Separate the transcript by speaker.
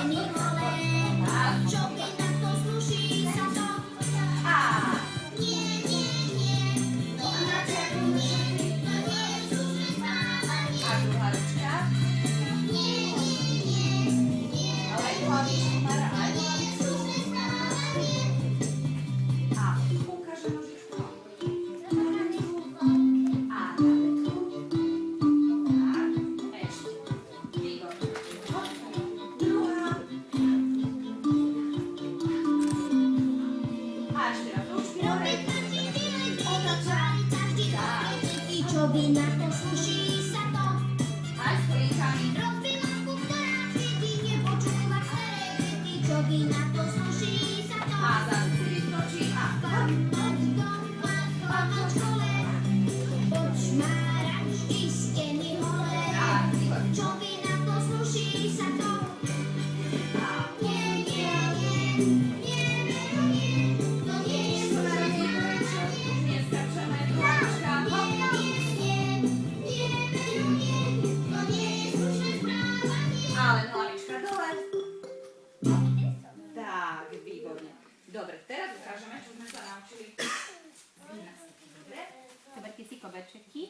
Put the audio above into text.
Speaker 1: mi hole. Čo by na to sluší sa to? Nie, nie, nie, to na červu nie, to nie je slušné správanie.
Speaker 2: A druhá ručka.
Speaker 1: Nie, nie, nie, nie,
Speaker 2: Ale aj hlavičku, Mara,
Speaker 1: to
Speaker 2: aj
Speaker 1: nie je slušné správanie.
Speaker 2: A ukáže nožičku. A dáme tu. Tak, ešte. Výborne. Druhá. A ešte raz ručky hore.
Speaker 1: Robiť každý deň, otočali každý deň. Čo by na to sluší sa to?
Speaker 2: Aj s plínkami.
Speaker 1: Rozbí lampu, ktorá svieti, nepočúva staré vety. Čo by na to sluší sa to?
Speaker 2: A zase si vyskočí. A
Speaker 1: Poď doma, poď v škole. Poď šmárať štisteny hole.
Speaker 2: tak, výborne.
Speaker 1: Čo by na to sluší sa to? Nie, nie, nie, nie, nie, to nie je slušné správanie.
Speaker 2: Dneska chceme druhá ručka.
Speaker 1: Nie, nie, nie, nie, to nie je slušné správanie.
Speaker 2: Ale hlavička dole. Tak, výborne. Dobre, teraz ukážeme, čo sme sa naučili z gymnastiky. Dobre? Zoberte si koberčeky.